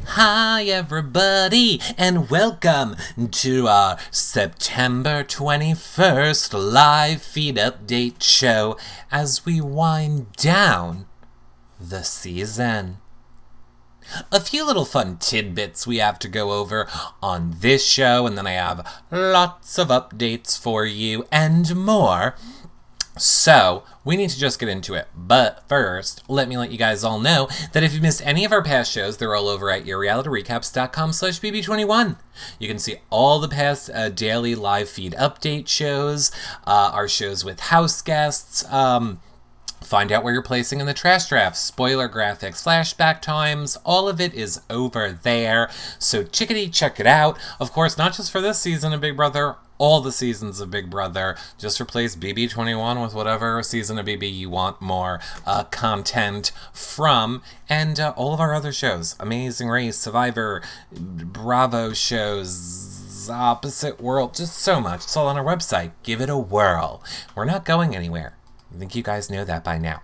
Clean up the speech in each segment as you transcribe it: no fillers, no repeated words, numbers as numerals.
Hi everybody, and welcome to our September 21st live feed update show as we wind down the season. A few little fun tidbits we have to go over on this show, and then I have lots of updates for you and more. So, we need to just get into it. But first, let me let you guys all know that if you missed any of our past shows, they're all over at yourrealityrecaps.com/bb21. You can see all the past daily live feed update shows, our shows with Houseguests, find out where you're placing in the trash draft, spoiler graphics, flashback times, all of it is over there. So check it out. Of course, not just for this season of Big Brother, all the seasons of Big Brother. Just replace BB21 with whatever season of BB you want more content from. And all of our other shows. Amazing Race, Survivor, Bravo shows, Opposite World, just so much. It's all on our website. Give it a whirl. We're not going anywhere. I think you guys know that by now.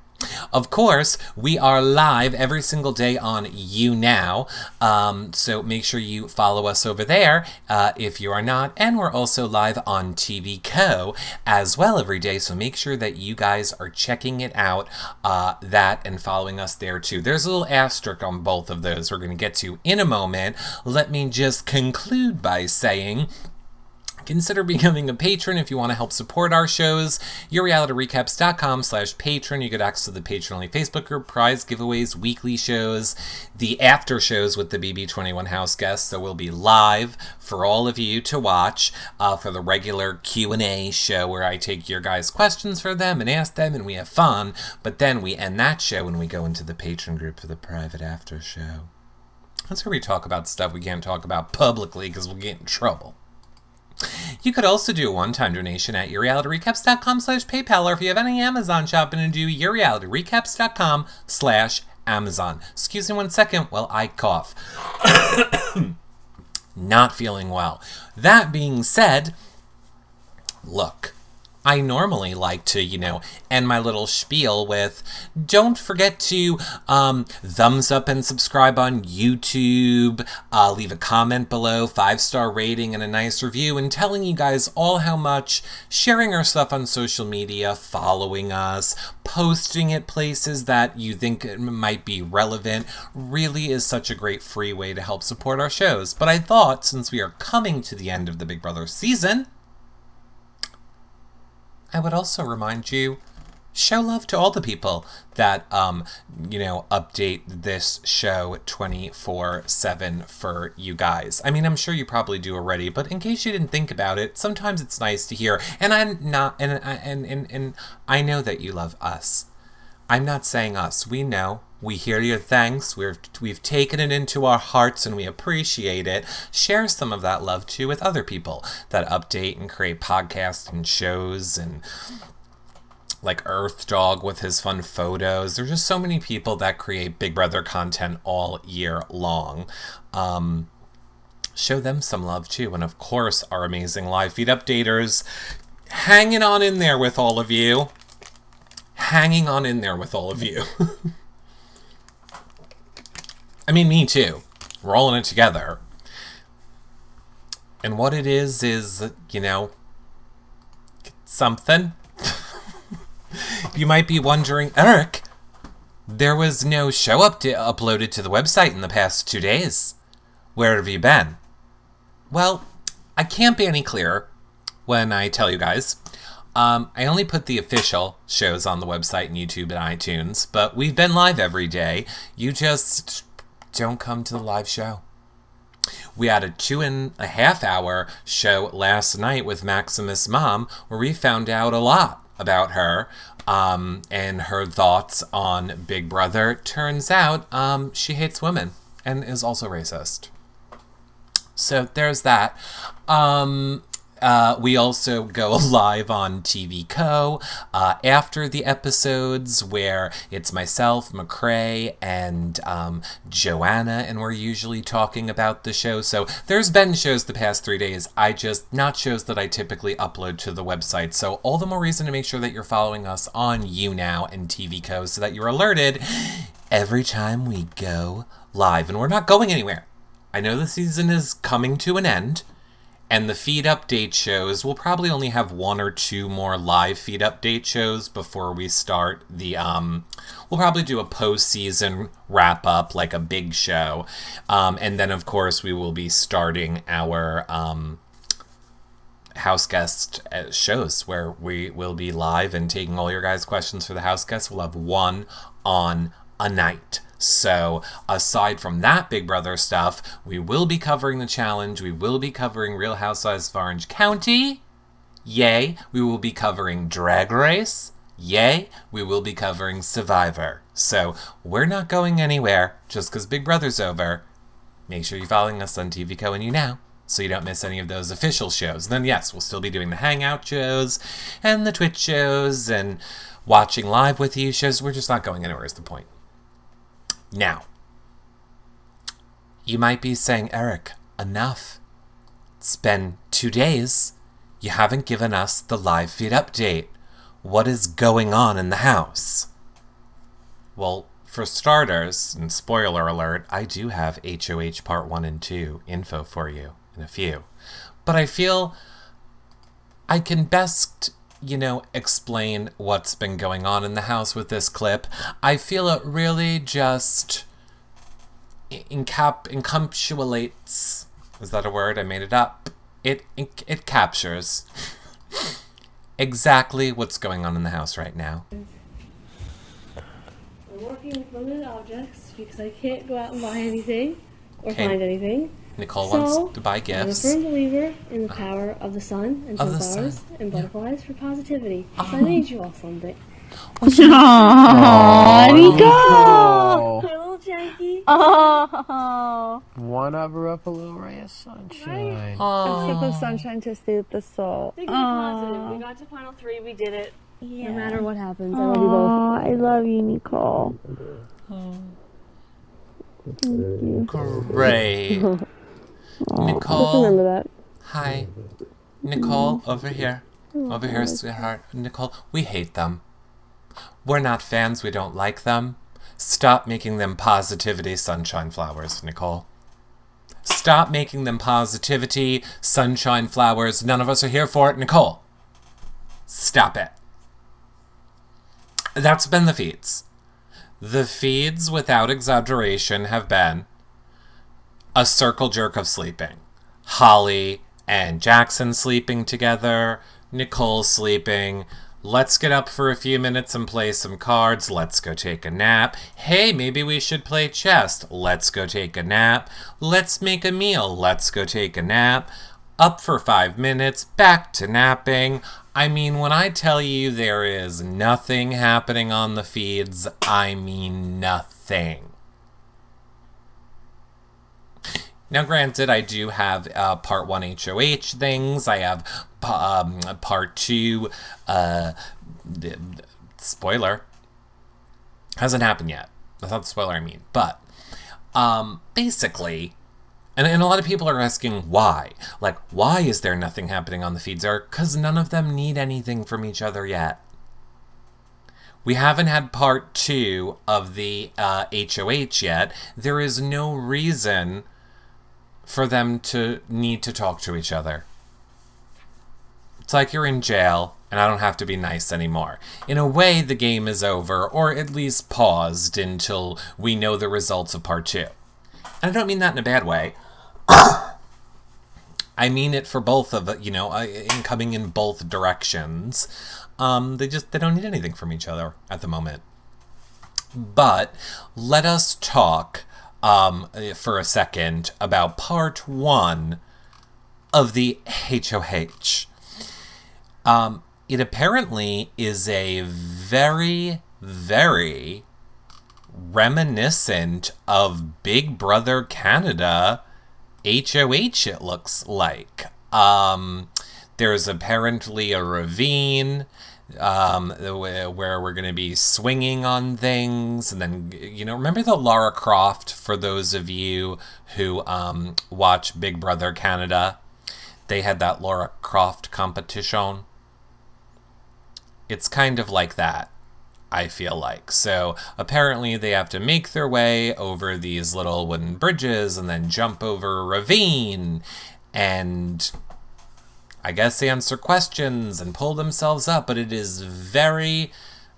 Of course, we are live every single day on YouNow, so make sure you follow us over there if you are not. And we're also live on TV Co. as well every day, so make sure that you guys are checking it out, that and following us there too. There's a little asterisk on both of those we're going to get to in a moment. Let me just conclude by saying, consider becoming a patron if you want to help support our shows. yourrealityrecaps.com/patron. You get access to the patron-only Facebook group, prize giveaways, weekly shows, the after shows with the BB21 house guests. So we'll be live for all of you to watch for the regular Q&A show where I take your guys' questions for them and ask them and we have fun. But then we end that show and we go into the patron group for the private after show. That's where we talk about stuff we can't talk about publicly because we'll get in trouble. You could also do a one-time donation at yourrealityrecaps.com/PayPal, or if you have any Amazon shopping to do, yourrealityrecaps.com/Amazon. Excuse me one second while I cough. Not feeling well. That being said, look, I normally like to, end my little spiel with, don't forget to thumbs up and subscribe on YouTube, leave a comment below, 5-star rating and a nice review, and telling you guys all how much sharing our stuff on social media, following us, posting at places that you think might be relevant, really is such a great free way to help support our shows. But I thought, since we are coming to the end of the Big Brother season, I would also remind you, show love to all the people that, update this show 24/7 for you guys. I mean, I'm sure you probably do already, but in case you didn't think about it, sometimes it's nice to hear. And I'm not, and I know that you love us. I'm not saying us. We know. We hear your thanks. We've taken it into our hearts and we appreciate it. Share some of that love too with other people that update and create podcasts and shows, and like Earth Dog with his fun photos. There's just so many people that create Big Brother content all year long. Show them some love too. And of course, our amazing live feed updaters, hanging on in there with all of you. Hanging on in there with all of you. I mean, me too. We're all in it together. And what it is, something. You might be wondering, Eric, there was no show uploaded to the website in the past 2 days. Where have you been? Well, I can't be any clearer when I tell you guys. I only put the official shows on the website and YouTube and iTunes, but we've been live every day. You just don't come to the live show. We had a 2.5-hour show last night with Maximus' mom where we found out a lot about her and her thoughts on Big Brother. Turns out she hates women and is also racist. So there's that. We also go live on TV Co. After the episodes, where it's myself, McCrae, and Joanna, and we're usually talking about the show. So there's been shows the past 3 days. Not shows that I typically upload to the website. So all the more reason to make sure that you're following us on YouNow and TV Co. so that you're alerted every time we go live. And we're not going anywhere. I know the season is coming to an end. And the feed update shows, we'll probably only have 1 or 2 more live feed update shows before we start the, we'll probably do a post-season wrap-up, like a big show. And then, of course, we will be starting our house guest shows, where we will be live and taking all your guys' questions for the house guests. We'll have 1 on a night. So aside from that Big Brother stuff, we will be covering the challenge. We will be covering Real Housewives of Orange County. Yay. We will be covering Drag Race. Yay. We will be covering Survivor. So we're not going anywhere just because Big Brother's over. Make sure you're following us on TV Co. and YouNow so you don't miss any of those official shows. And then, yes, we'll still be doing the Hangout shows and the Twitch shows and watching live with you shows. We're just not going anywhere is the point. Now, you might be saying, Eric, enough. It's been 2 days. You haven't given us the live feed update. What is going on in the house? Well, for starters, and spoiler alert, I do have HOH Part 1 and 2 info for you in a few. But I feel I can best explain what's been going on in the house with this clip. I feel it really just encapsulates. Is that a word? I made it up. It captures exactly what's going on in the house right now. I'm working with limited objects because I can't go out and buy anything or find anything. Nicole wants to buy gifts. I'm a firm believer in the power of the sun and sunflowers and butterflies for positivity. So I made you all something. Aww, Nicole! My little Jackie. Oh, One ever up a little ray of sunshine. a sip of sunshine to soothe the soul. Think of the positive. We got to final 3. We did it. Yeah. No matter what happens, I love you both. I love you, Nicole. Great. Nicole. Just remember that. Hi. Nicole, over here. Over here, sweetheart. Nicole, we hate them. We're not fans. We don't like them. Stop making them positivity sunshine flowers, Nicole. Stop making them positivity sunshine flowers. None of us are here for it, Nicole. Stop it. That's been the feeds. The feeds, without exaggeration, have been a circle jerk of sleeping. Holly and Jackson sleeping together. Nicole sleeping. Let's get up for a few minutes and play some cards. Let's go take a nap. Hey, maybe we should play chess. Let's go take a nap. Let's make a meal. Let's go take a nap. Up for 5 minutes. Back to napping. I mean, when I tell you there is nothing happening on the feeds, I mean nothing. Now, granted, I do have Part 1 HOH things. I have Part 2, spoiler. Hasn't happened yet. That's not the spoiler I mean. But, basically, and a lot of people are asking why. Like, why is there nothing happening on the feeds? Because none of them need anything from each other yet. We haven't had Part 2 of the HOH yet. There is no reason for them to need to talk to each other. It's like you're in jail and I don't have to be nice anymore. In a way, the game is over, or at least paused until we know the results of Part 2. And I don't mean that in a bad way. I mean it for both of it, coming in both directions. They don't need anything from each other at the moment. But let us talk for a second about Part 1 of the HOH. It apparently is a very, very reminiscent of Big Brother Canada HOH, it looks like. There's apparently a ravine where we're going to be swinging on things. And then, remember the Lara Croft, for those of you who watch Big Brother Canada? They had that Lara Croft competition. It's kind of like that, I feel like. So apparently they have to make their way over these little wooden bridges and then jump over a ravine and I guess answer questions and pull themselves up. But it is very,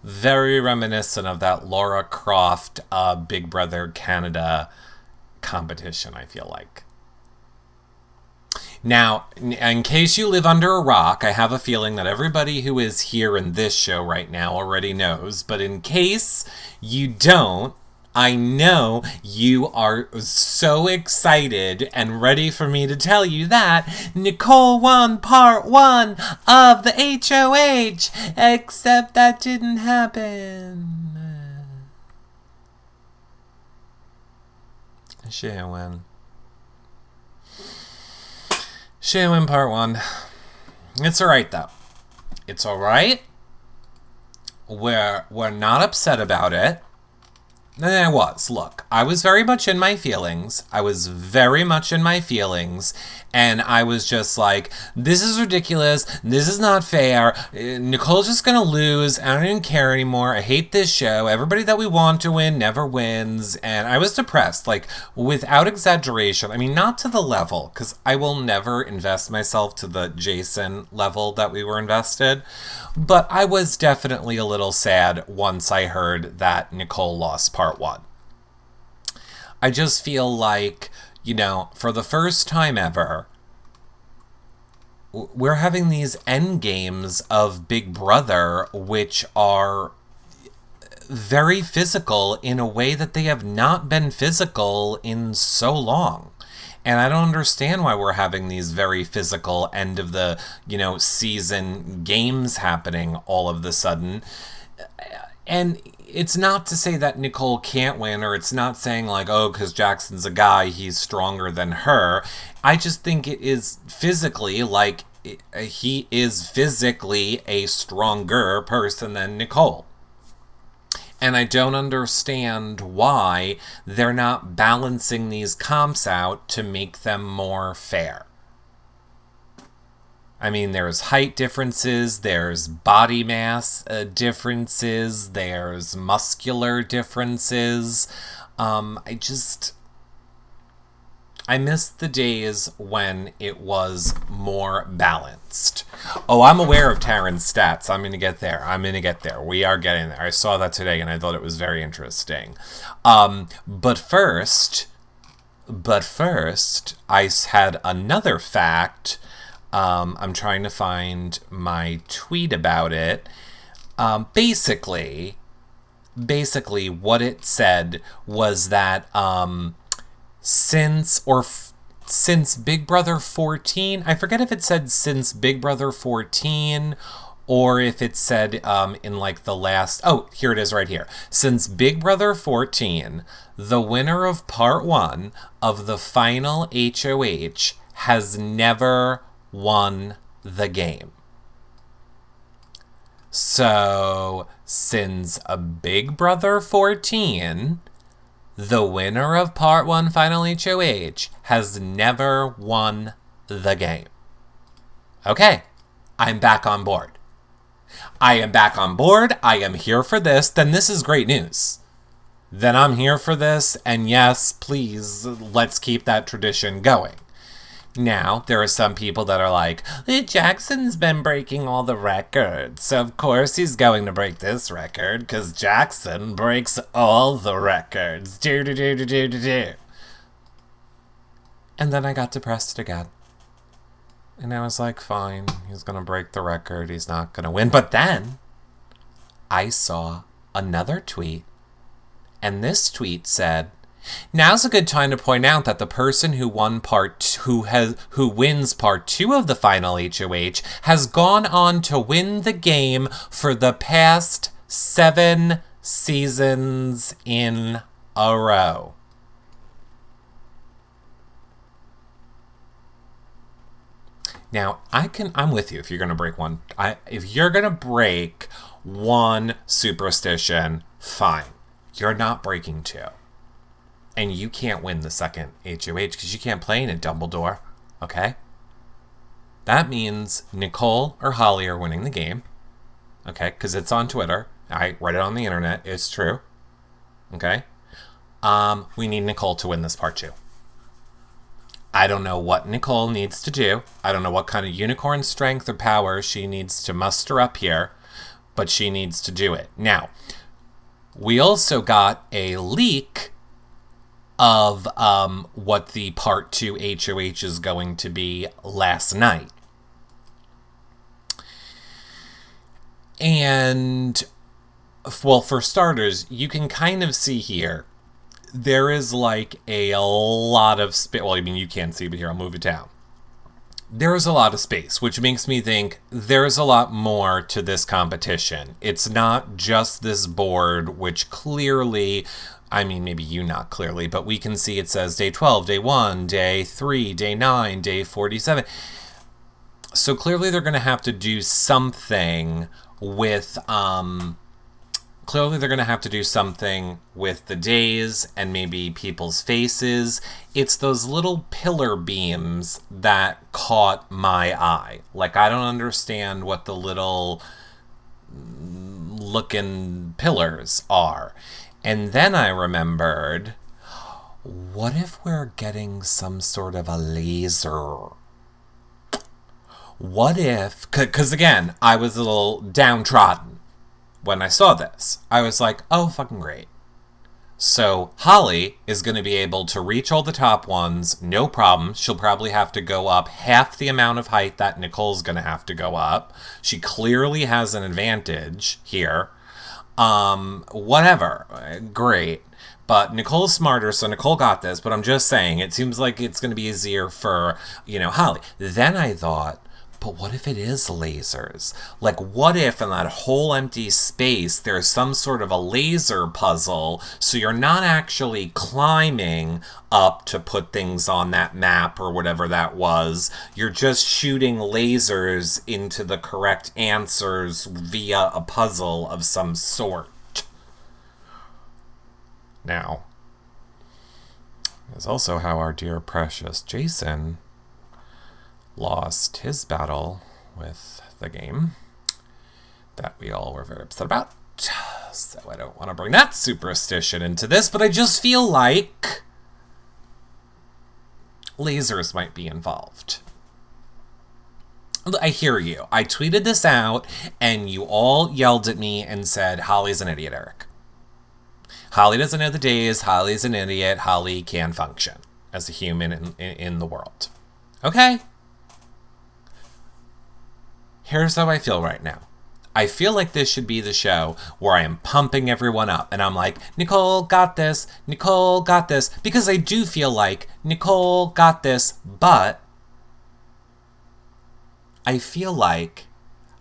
very reminiscent of that Lara Croft Big Brother Canada competition, I feel like. Now, in case you live under a rock, I have a feeling that everybody who is here in this show right now already knows. But in case you don't, I know you are so excited and ready for me to tell you that Nicole won part 1 of the HOH, except that didn't happen. She didn't win. She didn't win part 1. It's alright, though. It's alright. We're not upset about it. And I was. Look, I was very much in my feelings. And I was just like, this is ridiculous. This is not fair. Nicole's just going to lose. I don't even care anymore. I hate this show. Everybody that we want to win never wins. And I was depressed, like, without exaggeration. I mean, not to the level, because I will never invest myself to the Jason level that we were invested. But I was definitely a little sad once I heard that Nicole lost part 1. I just feel like, for the first time ever, we're having these end games of Big Brother, which are very physical in a way that they have not been physical in so long. And I don't understand why we're having these very physical end of the, season games happening all of the sudden. And it's not to say that Nicole can't win, or it's not saying like, oh, because Jackson's a guy, he's stronger than her. I just think it is physically, like, he is physically a stronger person than Nicole. And I don't understand why they're not balancing these comps out to make them more fair. I mean, there's height differences, there's body mass differences, there's muscular differences. I miss the days when it was more balanced. Oh, I'm aware of Taryn's stats. I'm going to get there. We are getting there. I saw that today and I thought it was very interesting. But first, I had another fact. I'm trying to find my tweet about it. Basically, what it said was that since Big Brother 14, I forget if it said since Big Brother 14 or if it said in like the last, oh, here it is right here. Since Big Brother 14, the winner of part 1 of the final HOH has never won the game. So, since a Big Brother 14, the winner of part 1 final HOH has never won the game. Okay, I'm back on board. I am here for this. Then this is great news. Then I'm here for this. And yes, please, let's keep that tradition going. Now, there are some people that are like, Jackson's been breaking all the records, so of course he's going to break this record, because Jackson breaks all the records. Do. And then I got depressed again. And I was like, fine, he's going to break the record, he's not going to win. But then, I saw another tweet, and this tweet said, now's a good time to point out that the person who wins part 2 of the final HOH has gone on to win the game for the past 7 seasons in a row. Now, I'm with you if you're going to break one. If you're going to break one superstition, fine. You're not breaking two. And you can't win the second HOH because you can't play in it, Dumbledore. Okay? That means Nicole or Holly are winning the game. Okay? Because it's on Twitter. I read it on the internet. It's true. Okay? We need Nicole to win this part too. I don't know what Nicole needs to do. I don't know what kind of unicorn strength or power she needs to muster up here, but she needs to do it. Now, we also got a leak of what the part 2 HOH is going to be last night. And, well, for starters, you can kind of see here, there is like a lot of space. Well, I mean, you can't see, but here, I'll move it down. There's a lot of space, which makes me think there's a lot more to this competition. It's not just this board, which clearly, I mean, maybe you not clearly, but we can see it says day 12, day 1, day 3, day 9, day 47. So clearly they're going to have to do something with, the days and maybe people's faces. It's those little pillar beams that caught my eye. Like, I don't understand what the little looking pillars are. And then I remembered, what if we're getting some sort of a laser? What if, because again, I was a little downtrodden when I saw this. I was like, oh, fucking great. So Holly is going to be able to reach all the top ones, no problem. She'll probably have to go up half the amount of height that Nicole's going to have to go up. She clearly has an advantage here. Whatever. Great. But Nicole's smarter, so Nicole got this. But I'm just saying, it seems like it's going to be easier for, Holly. Then I thought, but what if it is lasers? Like, what if in that whole empty space there's some sort of a laser puzzle, so you're not actually climbing up to put things on that map or whatever that was. You're just shooting lasers into the correct answers via a puzzle of some sort. Now, there's also how our dear precious Jason lost his battle with the game that we all were very upset about. So I don't want to bring that superstition into this, but I just feel like lasers might be involved. I hear you. I tweeted this out, and you all yelled at me and said, Holly's an idiot, Eric. Holly doesn't know the days. Holly's an idiot. Holly can function as a human in the world. Okay? Here's how I feel right now. I feel like this should be the show where I am pumping everyone up. And I'm like, Nicole got this. Nicole got this. Because I do feel like Nicole got this. But I feel like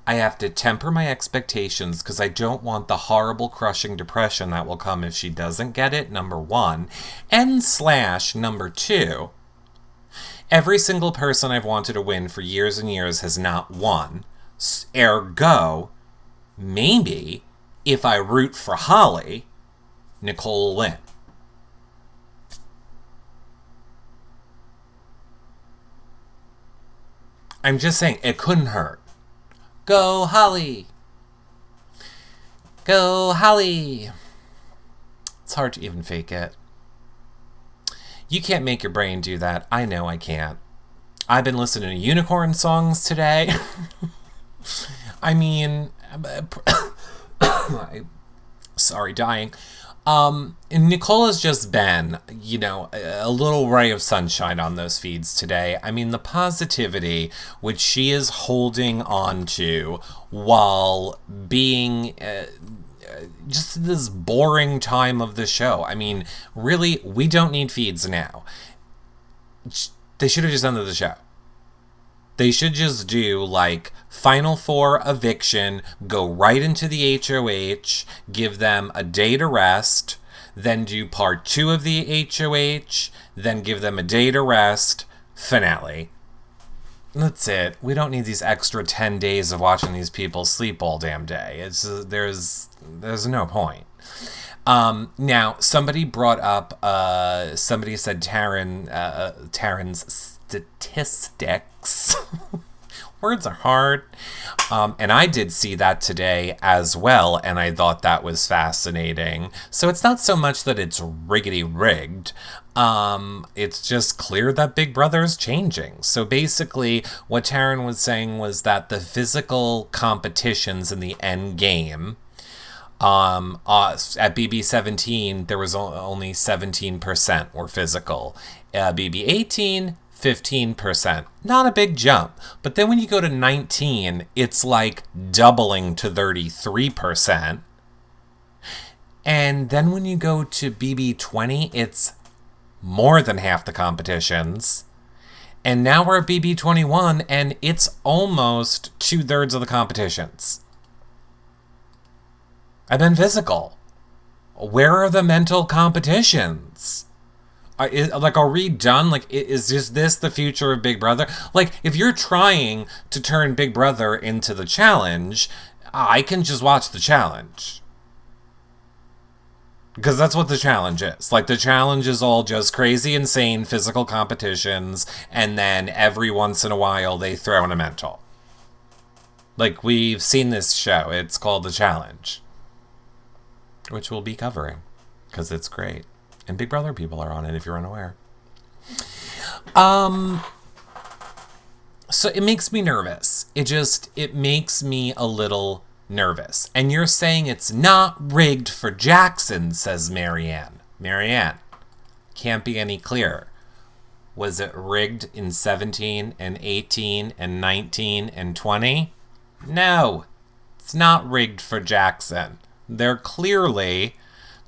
I have to temper my expectations because I don't want the horrible crushing depression that will come if she doesn't get it, number one. And / number two, every single person I've wanted to win for years and years has not won. Ergo, maybe if I root for Holly, Nicole will win. I'm just saying, it couldn't hurt. Go, Holly! Go, Holly! It's hard to even fake it. You can't make your brain do that. I know I can't. I've been listening to unicorn songs today. I mean, sorry, dying. And Nicole has just been, a little ray of sunshine on those feeds today. I mean, the positivity which she is holding on to while being just this boring time of the show. I mean, really, we don't need feeds now. They should have just ended the show. They should just do, Final Four eviction, go right into the HOH, give them a day to rest, then do part 2 of the HOH, then give them a day to rest, finale. That's it. We don't need these extra 10 days of watching these people sleep all damn day. There's no point. Now, somebody brought up, somebody said Taryn's statistics. Words are hard. And I did see that today as well, and I thought that was fascinating. So it's not so much that it's riggedy rigged. It's just clear that Big Brother's changing. So basically, what Taryn was saying was that the physical competitions in the end game, at BB17, there was only 17% were physical. BB18, 15%. Not a big jump. But then when you go to 19, it's like doubling to 33%. And then when you go to BB20, it's more than half the competitions. And now we're at BB21, and it's almost 2/3 of the competitions. I've been physical. Where are the mental competitions? Are we done? Like, is just this the future of Big Brother? Like, if you're trying to turn Big Brother into the challenge, I can just watch the challenge. Because that's what the challenge is. Like, the challenge is all just crazy, insane physical competitions, and then every once in a while they throw in a mental. Like, we've seen this show. It's called The Challenge, which we'll be covering, because it's great. And Big Brother people are on it, if you're unaware. So it makes me nervous. It makes me a little nervous. And you're saying it's not rigged for Jackson, says Marianne. Marianne, can't be any clearer. Was it rigged in 17 and 18 and 19 and 20? No, it's not rigged for Jackson. They're clearly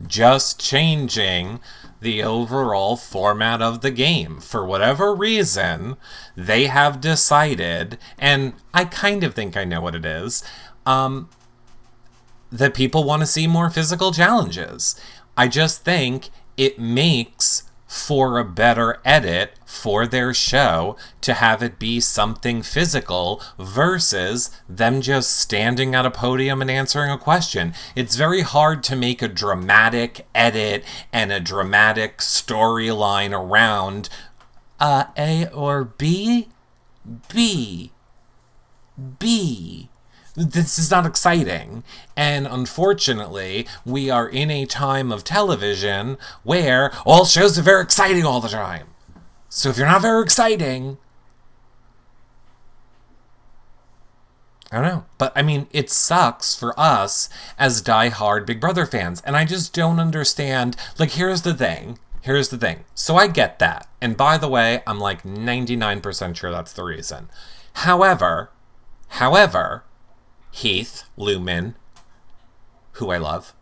just changing the overall format of the game. For whatever reason, they have decided, and I kind of think I know what it is, that people want to see more physical challenges. I just think it makes for a better edit for their show to have it be something physical versus them just standing at a podium and answering a question. It's very hard to make a dramatic edit and a dramatic storyline around A or B? B. This is not exciting. And unfortunately, we are in a time of television where all shows are very exciting all the time. So if you're not very exciting, I don't know. But I mean, it sucks for us as diehard Big Brother fans. And I just don't understand. Like, here's the thing. So I get that. And by the way, I'm like 99% sure that's the reason. However, Heath Lumen, who I love,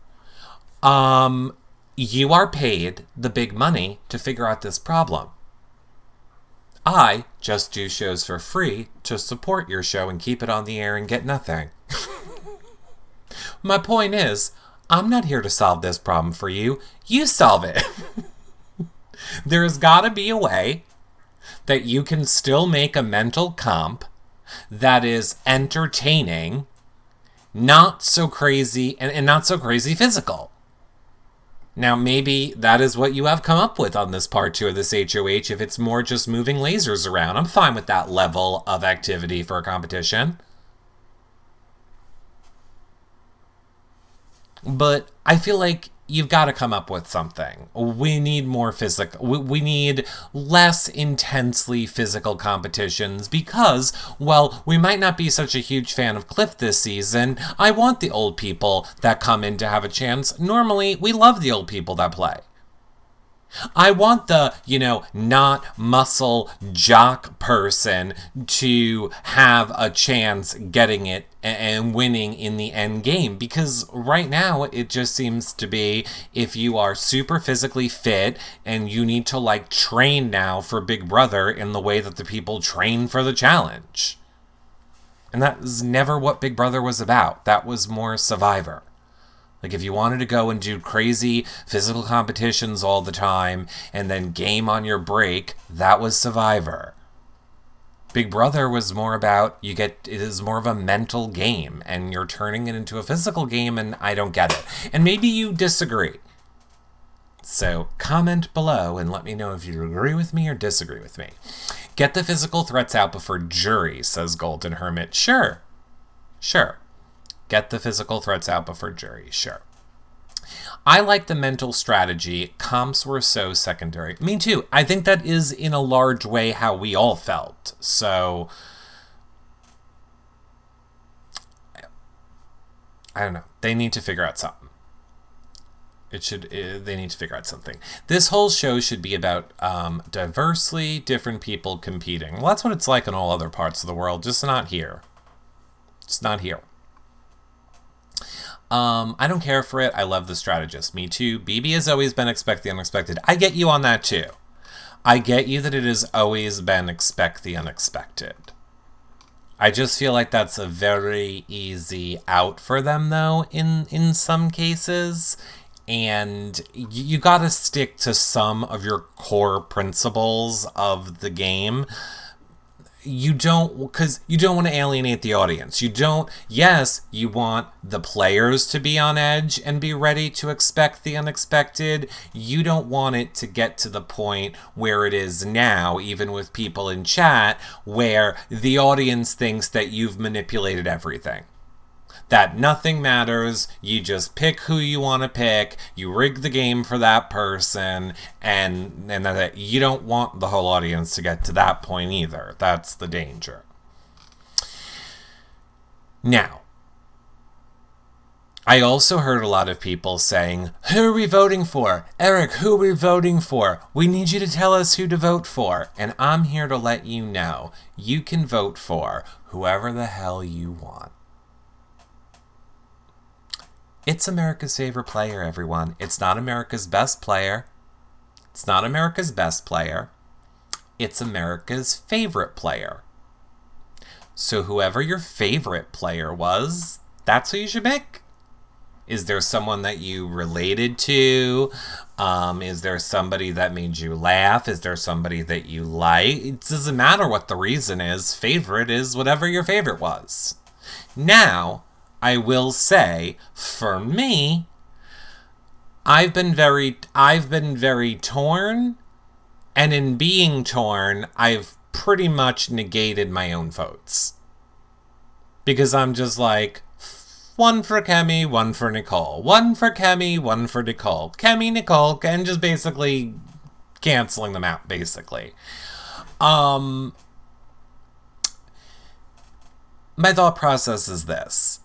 you are paid the big money to figure out this problem. I just do shows for free to support your show and keep it on the air and get nothing. My point is, I'm not here to solve this problem for you. You solve it. There's gotta be a way that you can still make a mental comp that is entertaining, not so crazy, and not so crazy physical. Now, maybe that is what you have come up with on this part 2 of this HOH. If it's more just moving lasers around, I'm fine with that level of activity for a competition. But I feel like you've got to come up with something. We need more physical. We need less intensely physical competitions because, well, we might not be such a huge fan of Cliff this season. I want the old people that come in to have a chance. Normally, we love the old people that play. I want the, not muscle jock person to have a chance getting it and winning in the end game. Because right now, it just seems to be if you are super physically fit and you need to train now for Big Brother in the way that the people train for the challenge. And that was never what Big Brother was about. That was more Survivor. Like, if you wanted to go and do crazy physical competitions all the time and then game on your break, that was Survivor. Big Brother was more about it is more of a mental game, and you're turning it into a physical game, and I don't get it. And maybe you disagree. So comment below and let me know if you agree with me or disagree with me. Get the physical threats out before jury, says Golden Hermit. Sure. Get the physical threats out before jury. Sure. I like the mental strategy. Comps were so secondary. Me too. I think that is in a large way how we all felt. So, I don't know. They need to figure out something. They need to figure out something. This whole show should be about diversely different people competing. Well, that's what it's like in all other parts of the world, just not here. Just not here. I don't care for it. I love the strategist. Me too. BB has always been expect the unexpected. I get you on that too. I get you that it has always been expect the unexpected. I just feel like that's a very easy out for them, though, in some cases. And you gotta stick to some of your core principles of the game. Because you don't want to alienate the audience. Yes, you want the players to be on edge and be ready to expect the unexpected. You don't want it to get to the point where it is now, even with people in chat, where the audience thinks that you've manipulated everything. That nothing matters, you just pick who you want to pick, you rig the game for that person, and that you don't want the whole audience to get to that point either. That's the danger. Now, I also heard a lot of people saying, who are we voting for? Eric, who are we voting for? We need you to tell us who to vote for. And I'm here to let you know, you can vote for whoever the hell you want. It's America's favorite player, everyone. It's not America's best player. It's not America's best player. It's America's favorite player. So whoever your favorite player was, that's who you should pick. Is there someone that you related to? Is there somebody that made you laugh? Is there somebody that you like? It doesn't matter what the reason is. Favorite is whatever your favorite was. Now, I will say, for me, I've been very torn, and in being torn, I've pretty much negated my own votes. Because I'm just like, one for Kemi, one for Nicole. One for Kemi, one for Nicole. Kemi, Nicole, and just basically canceling them out, basically. My thought process is this.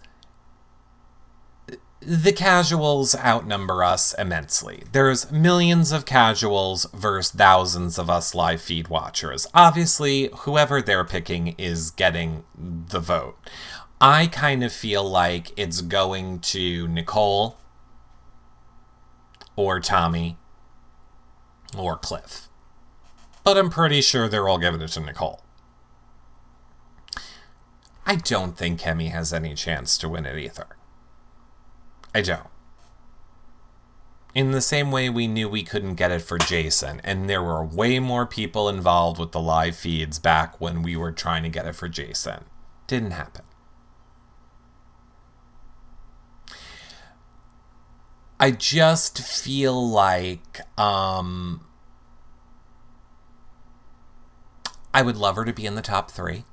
The casuals outnumber us immensely. There's millions of casuals versus thousands of us live feed watchers. Obviously, whoever they're picking is getting the vote. I kind of feel like it's going to Nicole or Tommy or Cliff. But I'm pretty sure they're all giving it to Nicole. I don't think Kemi has any chance to win it either. I don't. In the same way we knew we couldn't get it for Jason, and there were way more people involved with the live feeds back when we were trying to get it for Jason. Didn't happen. I just feel like I would love her to be in the top 3.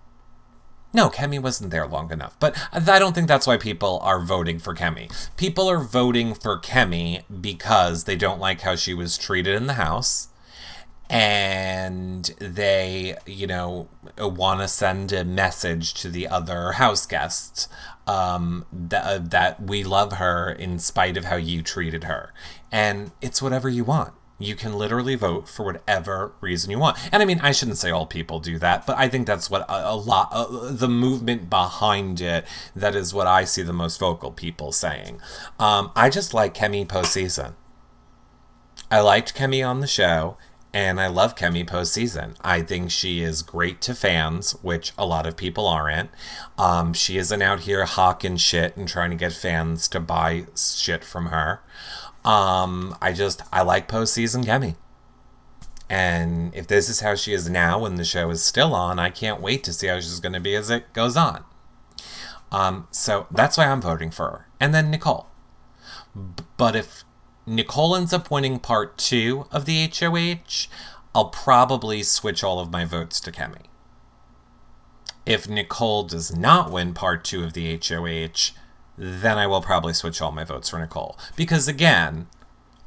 No, Kemi wasn't there long enough. But I don't think that's why people are voting for Kemi. People are voting for Kemi because they don't like how she was treated in the house. And they, want to send a message to the other house guests that we love her in spite of how you treated her. And it's whatever you want. You can literally vote for whatever reason you want. And I mean, I shouldn't say all people do that, but I think that's what a lot, the movement behind it, that is what I see the most vocal people saying. I just like Kemi postseason. I liked Kemi on the show, and I love Kemi postseason. I think she is great to fans, which a lot of people aren't. She isn't out here hawking shit and trying to get fans to buy shit from her. I like postseason Kemi. And if this is how she is now when the show is still on, I can't wait to see how she's going to be as it goes on. So that's why I'm voting for her. And then Nicole. But if Nicole ends up winning part 2 of the HOH, I'll probably switch all of my votes to Kemi. If Nicole does not win part 2 of the HOH, then I will probably switch all my votes for Nicole. Because again,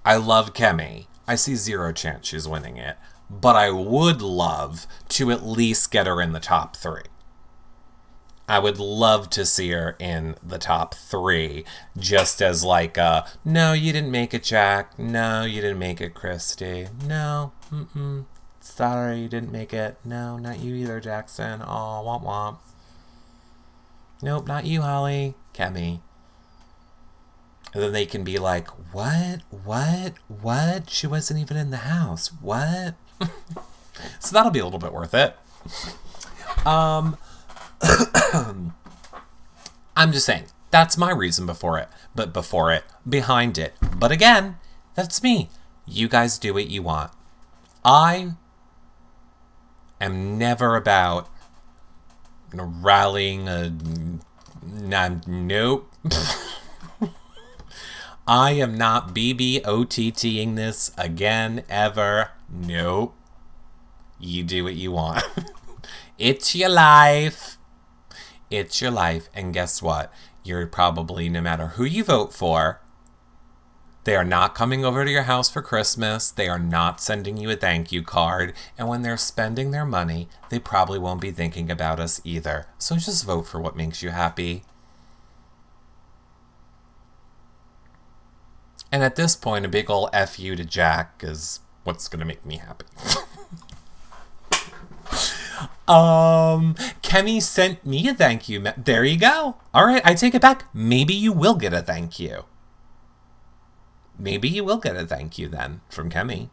I love Kemi. I see zero chance she's winning it. But I would love to at least get her in the top 3. I would love to see her in the top 3, just as like, no, you didn't make it, Jack. No, you didn't make it, Christy. No, sorry, you didn't make it. No, not you either, Jackson. Oh, womp womp. Nope, not you, Holly. Kemi. And then they can be like, what? She wasn't even in the house. What? So that'll be a little bit worth it. I'm just saying, that's my reason behind it. But again, that's me. You guys do what you want. I am never about rallying nope. I am not BBOTTing this again, ever. Nope. You do what you want. It's your life. It's your life. And guess what? You're probably, no matter who you vote for, they are not coming over to your house for Christmas. They are not sending you a thank you card. And when they're spending their money, they probably won't be thinking about us either. So just vote for what makes you happy. And at this point, a big ol' F you to Jack is what's going to make me happy. Kemi sent me a thank you. There you go. All right, I take it back. Maybe you will get a thank you. Maybe you will get a thank you then from Kemi.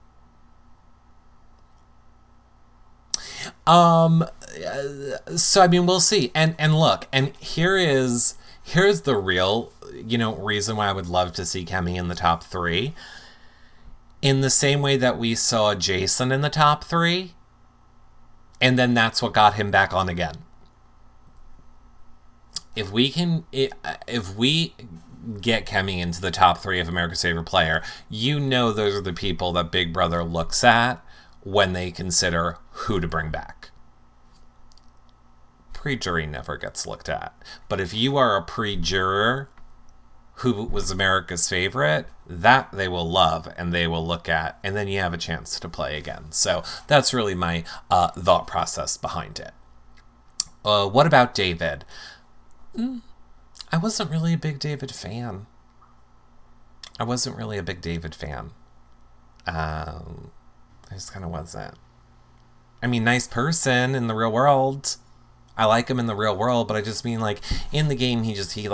So I mean, we'll see. And look, and here's the real, reason why I would love to see Kemi in the top 3. In the same way that we saw Jason in the top 3. And then that's what got him back on again. If we get Kemi into the top 3 of America's Favorite Player, those are the people that Big Brother looks at when they consider who to bring back. Pre-jury never gets looked at. But if you are a pre-juror who was America's favorite, that they will love and they will look at, and then you have a chance to play again. So that's really my thought process behind it. What about David? I wasn't really a big David fan. I just kind of wasn't. I mean, nice person in the real world. I like him in the real world, but I just mean, like, in the game, he didn't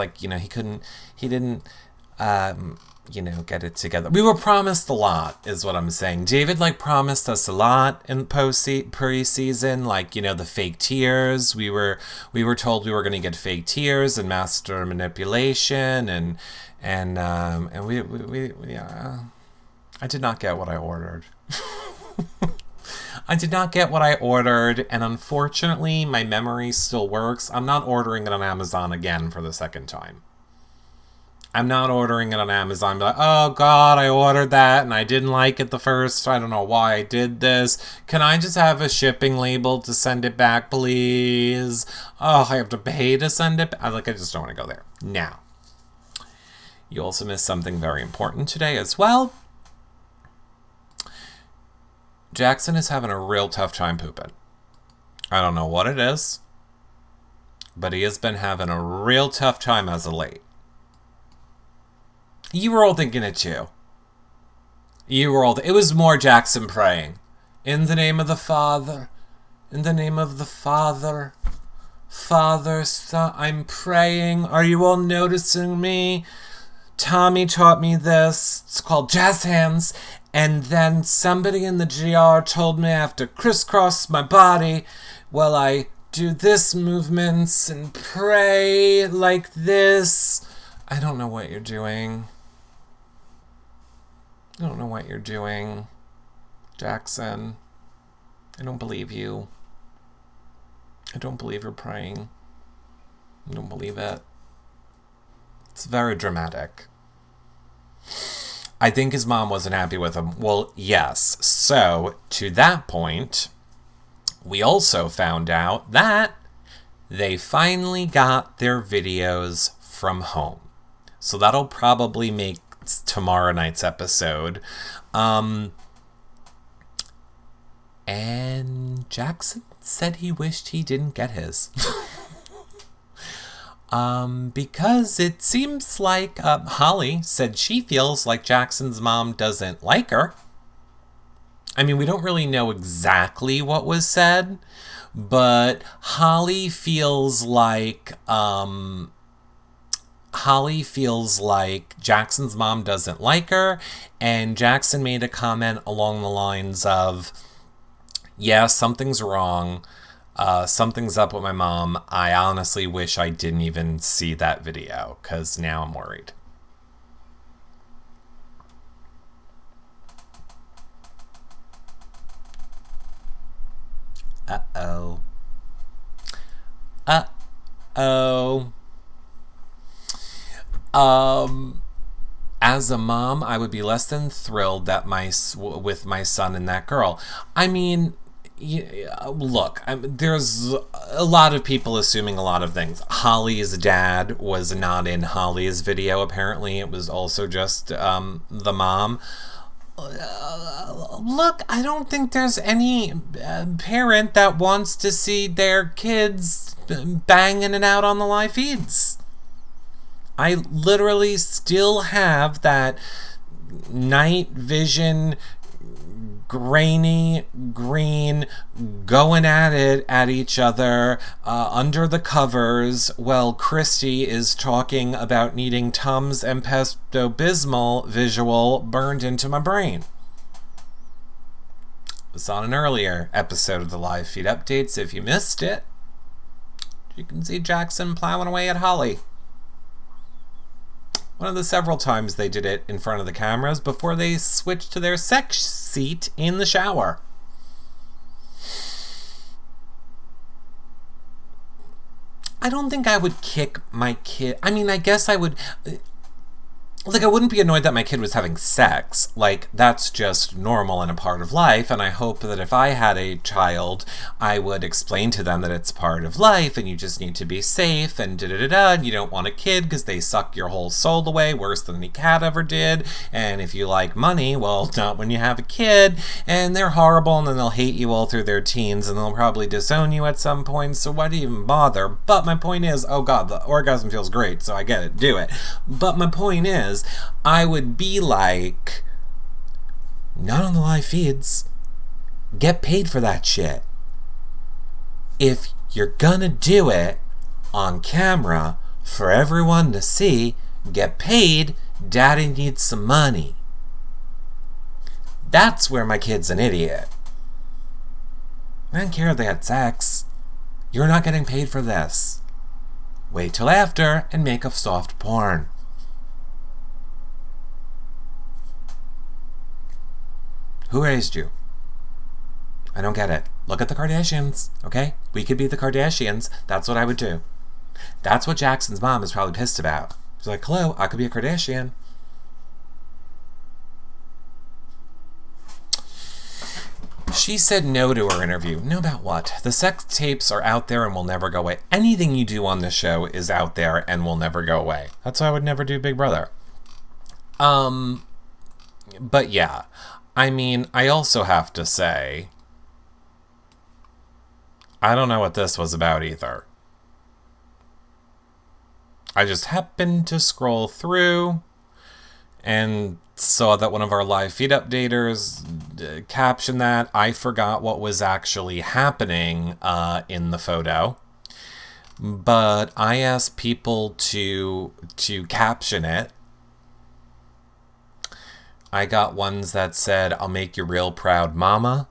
get it together. We were promised a lot, is what I'm saying. David, promised us a lot in pre-season, the fake tears. We were told we were going to get fake tears and master manipulation, and I did not get what I ordered. I did not get what I ordered, and unfortunately, my memory still works. I'm not ordering it on Amazon again for the second time. I'm not ordering it on Amazon. Like, oh God, I ordered that and I didn't like it the first. I don't know why I did this. Can I just have a shipping label to send it back, please? Oh, I have to pay to send it back. I just don't want to go there. Now, you also missed something very important today as well. Jackson is having a real tough time pooping. I don't know what it is, but he has been having a real tough time as of late. You were all thinking it too. It was more Jackson praying. In the name of the Father. In the name of the Father. Father, Son, I'm praying. Are you all noticing me? Tommy taught me this. It's called jazz hands. And then somebody in the GR told me I have to crisscross my body while I do this movements and pray like this. I don't know what you're doing. Jackson, I don't believe you. I don't believe you're praying. I don't believe it. It's very dramatic. I think his mom wasn't happy with him. Well, yes. So, to that point, we also found out that they finally got their videos from home. So that'll probably make tomorrow night's episode. And Jackson said he wished he didn't get his. Because it seems like Holly said she feels like Jackson's mom doesn't like her. I mean, we don't really know exactly what was said, but Holly feels like Jackson's mom doesn't like her, and Jackson made a comment along the lines of, yeah, something's wrong. Something's up with my mom. I honestly wish I didn't even see that video, because now I'm worried. Uh-oh. Uh-oh. As a mom, I would be less than thrilled that with my son and that girl. I mean, look, there's a lot of people assuming a lot of things. Holly's dad was not in Holly's video, apparently. It was also just the mom. Look, I don't think there's any parent that wants to see their kids banging in and out on the live feeds. I literally still have that night vision, grainy green, going at it at each other under the covers while Christy is talking about needing Tums and Pepto-Bismol visual burned into my brain. It was on an earlier episode of the live feed updates. If you missed it, you can see Jackson plowing away at Holly. One of the several times they did it in front of the cameras before they switched to their sex seat in the shower. I don't think I would kick my kid. I mean, I guess I would. Like, I wouldn't be annoyed that my kid was having sex. Like, that's just normal and a part of life, and I hope that if I had a child, I would explain to them that it's part of life, and you just need to be safe, and da-da-da-da, and you don't want a kid because they suck your whole soul away, worse than any cat ever did, and if you like money, well, not when you have a kid, and they're horrible, and then they'll hate you all through their teens, and they'll probably disown you at some point, so why do you even bother? But my point is, oh god, the orgasm feels great, so I get it, do it. But my point is, I would be like, not on the live feeds. Get paid for that shit. If you're gonna do it on camera for everyone to see, get paid. Daddy needs some money. That's where my kid's an idiot. I don't care if they had sex. You're not getting paid for this. Wait till after and make a soft porn. Who raised you? I don't get it. Look at the Kardashians, okay? We could be the Kardashians. That's what I would do. That's what Jackson's mom is probably pissed about. She's like, hello, I could be a Kardashian. She said no to her interview. No about what? The sex tapes are out there and will never go away. Anything you do on this show is out there and will never go away. That's why I would never do Big Brother. But yeah. I mean, I also have to say, I don't know what this was about either. I just happened to scroll through and saw that one of our live feed updaters captioned that. I forgot what was actually happening in the photo. But I asked people to caption it. I got ones that said, I'll make you real proud, mama.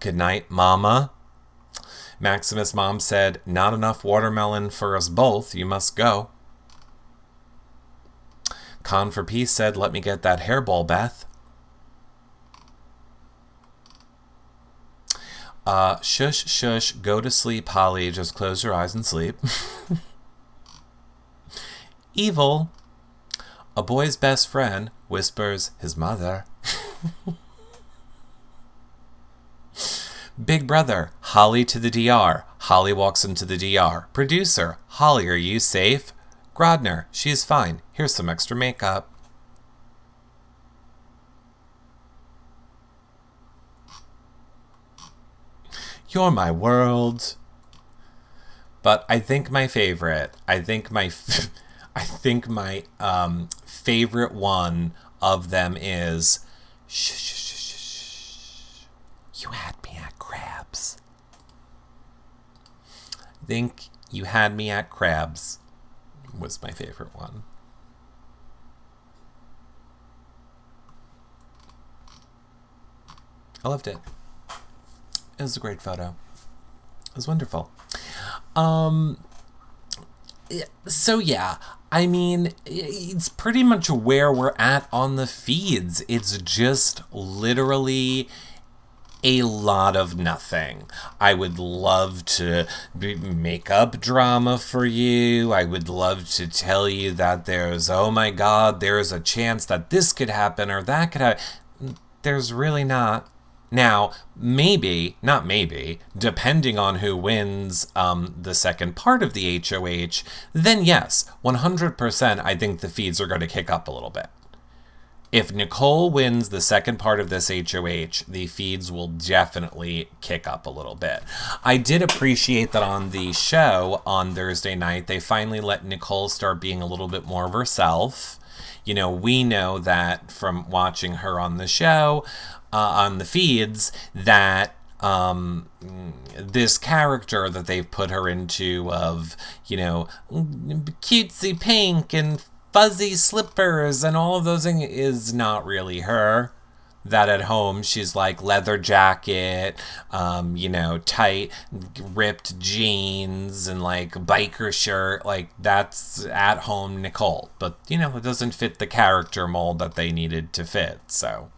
Good night, mama. Maximus' mom said, not enough watermelon for us both. You must go. Con for Peace said, let me get that hairball, Beth. Shush, shush, go to sleep, Holly. Just close your eyes and sleep. Evil. A boy's best friend whispers his mother. Big brother, Holly to the DR. Holly walks into the DR. Producer, Holly, are you safe? Grodner, she is fine. Here's some extra makeup. You're my world. But I think my favorite, I think my favorite one of them is, shh, shh, shh, shh, shh. You had me at crabs. I think you had me at crabs was my favorite one. I loved it. It was a great photo. It was wonderful. So yeah, I mean, it's pretty much where we're at on the feeds. It's just literally a lot of nothing. I would love to make up drama for you. I would love to tell you that there's, oh my God, there's a chance that this could happen or that could happen. There's really not. Now, maybe, not maybe, depending on who wins the second part of the HOH, then yes, 100% I think the feeds are going to kick up a little bit. If Nicole wins the second part of this HOH, the feeds will definitely kick up a little bit. I did appreciate that on the show on Thursday night, they finally let Nicole start being a little bit more of herself. You know, we know that from watching her on the show, on the feeds, that this character that they've put her into of, you know, cutesy pink and fuzzy slippers and all of those things is not really her. That at home she's like leather jacket, you know, tight ripped jeans and like biker shirt. Like that's at home Nicole. But, you know, it doesn't fit the character mold that they needed to fit. So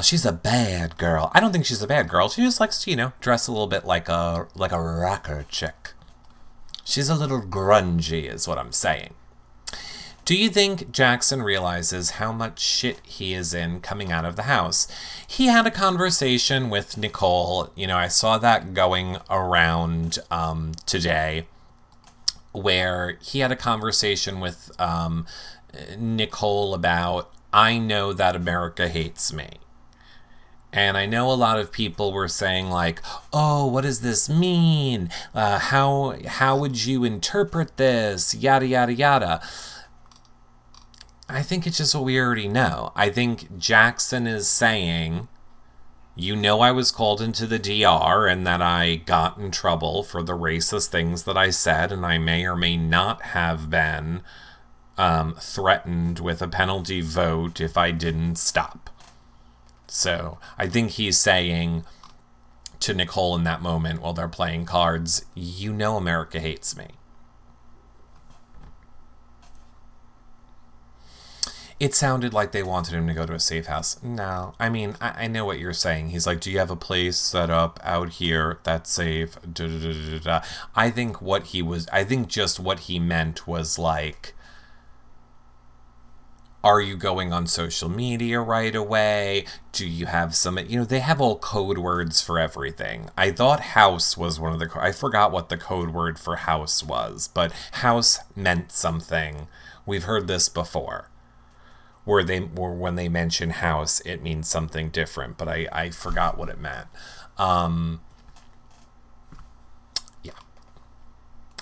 she's a bad girl. I don't think she's a bad girl. She just likes to, you know, dress a little bit like a rocker chick. She's a little grungy is what I'm saying. Do you think Jackson realizes how much shit he is in coming out of the house? He had a conversation with Nicole. You know, I saw that going around today, where he had a conversation with Nicole about, I know that America hates me. And I know a lot of people were saying like, oh, what does this mean? How would you interpret this? Yada, yada, yada. I think it's just what we already know. I think Jackson is saying, you know, I was called into the DR and that I got in trouble for the racist things that I said, and I may or may not have been threatened with a penalty vote if I didn't stop. So I think he's saying to Nicole in that moment while they're playing cards, you know America hates me. It sounded like they wanted him to go to a safe house. No, I mean, I know what you're saying. He's like, do you have a place set up out here that's safe? Da, da, da, da, da. I think just what he meant was like, are you going on social media right away? Do you have some, you know, they have all code words for everything. I thought house was one of the, I forgot what the code word for house was, but house meant something. We've heard this before. When they mention house, it means something different, but I forgot what it meant. Yeah.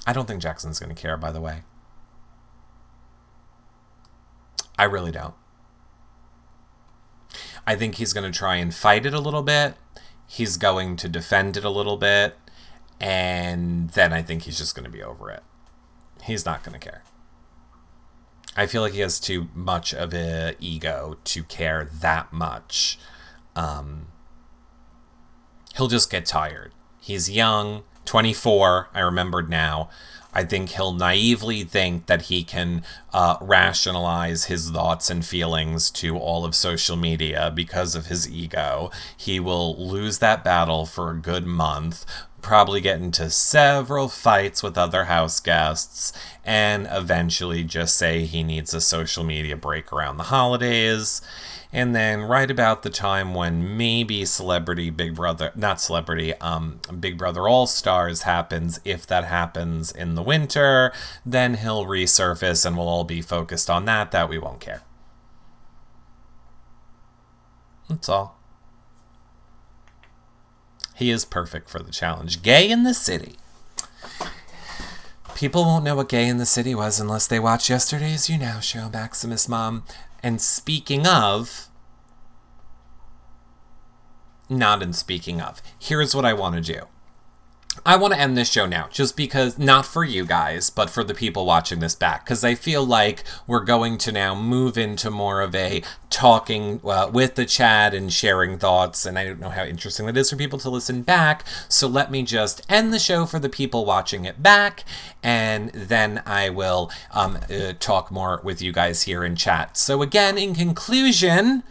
I don't think Jackson's going to care, by the way. I really don't. I think he's going to try and fight it a little bit. He's going to defend it a little bit. And then I think he's just going to be over it. He's not going to care. I feel like he has too much of an ego to care that much. He'll just get tired. He's young, 24, I remembered now. I think he'll naively think that he can rationalize his thoughts and feelings to all of social media because of his ego. He will lose that battle for a good month, probably get into several fights with other house guests, and eventually just say he needs a social media break around the holidays. And then right about the time when maybe Big Brother All Stars happens, if that happens in the winter, then he'll resurface and we'll all be focused on that we won't care. That's all. He is perfect for the challenge. Gay in the City. People won't know what Gay in the City was unless they watch yesterday's You Now show, Maximus Mom. And speaking of, here's what I want to do. I want to end this show now, just because, not for you guys, but for the people watching this back, because I feel like we're going to now move into more of a talking with the chat and sharing thoughts, and I don't know how interesting that is for people to listen back, so let me just end the show for the people watching it back, and then I will talk more with you guys here in chat. So again, in conclusion,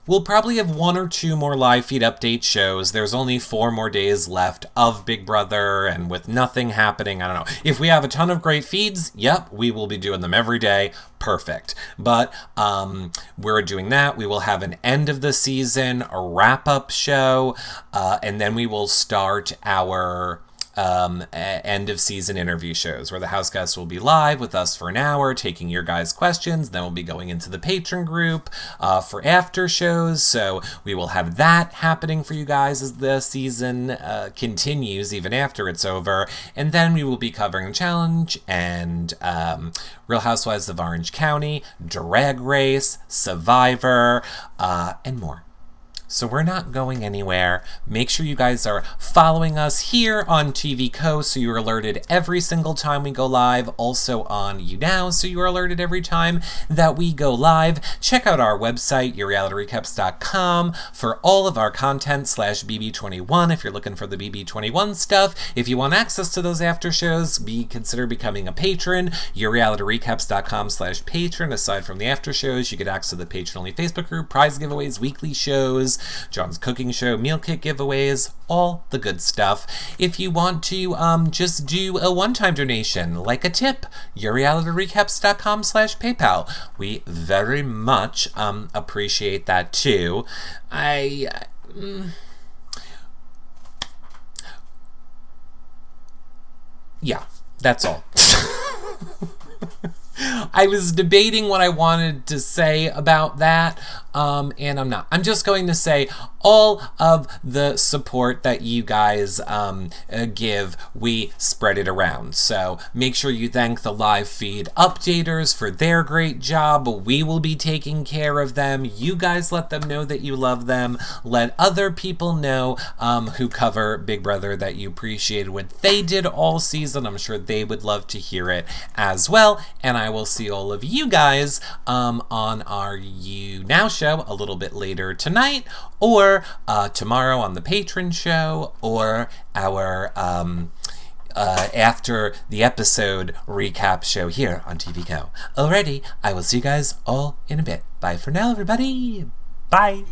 we'll probably have 1 or 2 more live feed update shows. There's only 4 more days left of Big Brother, and with nothing happening, I don't know. If we have a ton of great feeds, yep, we will be doing them every day. Perfect. But we're doing that. We will have an end of the season, a wrap-up show, and then we will start our end of season interview shows where the house guests will be live with us for an hour taking your guys' questions. Then we'll be going into the patron group for after shows, so we will have that happening for you guys as the season continues even after it's over. And then we will be covering the challenge and Real Housewives of Orange County, Drag Race, Survivor, and more. So we're not going anywhere. Make sure you guys are following us here on TV Co. so you're alerted every single time we go live. Also on You Now, so you're alerted every time that we go live. Check out our website, yourrealityrecaps.com, for all of our content /BB21 if you're looking for the BB21 stuff. If you want access to those after shows, consider becoming a patron. yourrealityrecaps.com/patron. Aside from the after shows, you get access to the patron-only Facebook group, prize giveaways, weekly shows, John's cooking show, meal kit giveaways, all the good stuff. If you want to just do a one-time donation, like a tip, yourrealityrecaps.com/PayPal. We very much appreciate that too. Yeah, that's all. I was debating what I wanted to say about that, and I'm not. I'm just going to say all of the support that you guys give, we spread it around. So make sure you thank the live feed updaters for their great job. We will be taking care of them. You guys let them know that you love them. Let other people know who cover Big Brother that you appreciated what they did all season. I'm sure they would love to hear it as well. And I will see all of you guys on our You Now show a little bit later tonight, or tomorrow on the patron show, or our after the episode recap show here on TV Co. Alrighty, I will see you guys all in a bit. Bye for now, everybody. Bye.